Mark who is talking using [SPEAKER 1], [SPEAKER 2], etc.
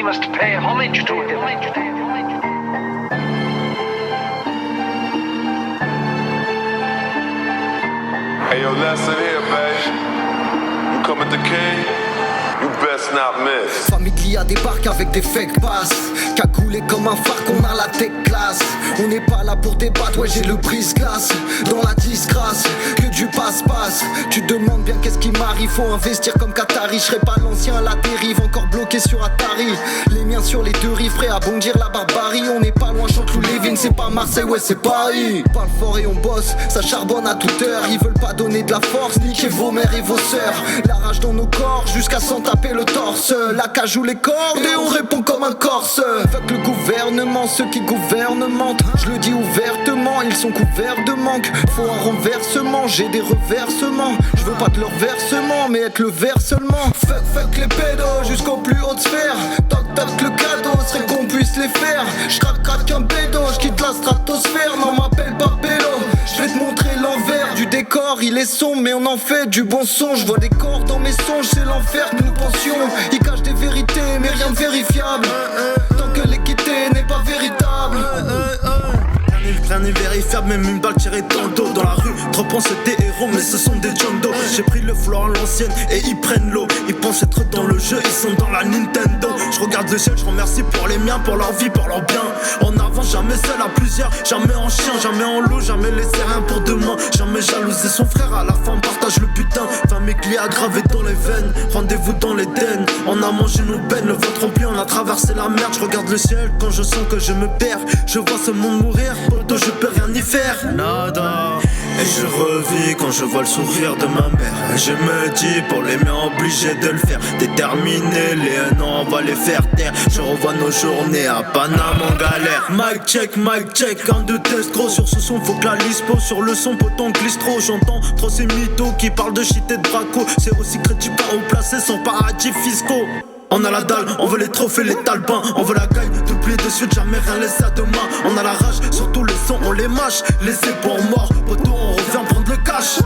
[SPEAKER 1] we must pay homage to him.
[SPEAKER 2] Hey yo, Lesson here, babe. You come at the king, you best not miss.
[SPEAKER 3] Familia débarque avec des fake passes, cagoulé comme un phare qu'on a la tech classe. On n'est pas là pour débattre, ouais j'ai le brise-glace. Dans la disgrâce, que du passe-passe. Tu demandes bien qu'est-ce qui m'arrive, faut investir comme Qatari. Je serai pas l'ancien à la dérive, encore bloqué sur Atari. Les miens sur les deux rives, prêts à bondir la barbarie. On n'est pas loin, Chanteloup Lévin, c'est pas Marseille, ouais c'est Paris. Parle fort et on bosse, ça charbonne à toute heure. Ils veulent pas donner de la force, niquer vos mères et vos sœurs. La rage dans nos corps, jusqu'à s'en taper le torse. La cage ou les cordes et on répond comme un corse. Fuck le gouvernement, ceux qui gouvernent mentent. Je le dis ouvertement, ils sont couverts de manque. Faut un renversement, j'ai des reversements. Je veux pas de leur versement, mais être le verre seulement. Fuck les pédos jusqu'aux plus hautes sphères. Toc toc le cadeau serait qu'on puisse les faire. J'craque un bédo, j'quitte la stratosphère. Non m'appelle pas pélo, je vais te montrer l'envers du décor. Il est sombre mais on en fait du bon son. Je vois des corps dans mes songes, c'est l'enfer que nous pensions. Ils cachent des vérités mais rien de vérifiable. Tant que l'équité n'est pas véritable.
[SPEAKER 4] Rien n'est vérifiable, même une balle tirée dans le dos. Dans la rue, trop pensent des héros, mais ce sont des John Doe. J'ai pris le floor à l'ancienne et ils prennent l'eau. Ils pensent être dans le jeu, ils sont dans la Nintendo. Je regarde le ciel, je remercie pour les miens, pour leur vie, pour leur bien. En avant, jamais seul à plusieurs, jamais en chien, jamais en loup, jamais laisser rien pour demain. Jamais jalouser son frère, à la fin partage le butin. Famille à gravé dans les veines, rendez-vous dans l'Éden. On a mangé nos peines, le ventre rempli, on a traversé la merde. Je regarde le ciel quand je sens que je me perds. Je vois ce monde mourir, je peux rien y faire, nada. Et je revis quand je vois le sourire de ma mère. Et je me dis pour les miens obligé de le faire. Déterminé, les haines on va les faire taire. Je revois nos journées à Paname en galère. Mic check, un de test gros. Sur ce son faut que la liste pose. Sur le son poton glisse trop. J'entends trop ces mythos qui parlent de shit et de braco. C'est aussi crédit pas haut placé sans paradis fiscaux. On a la dalle, on veut les trophées, les talbins. On veut la gagne, d'oublier de suite, jamais rien laisser à demain. On a la rage, sur tous les sons, on les mâche. Laissez pour mort, poteau, on revient prendre le cash.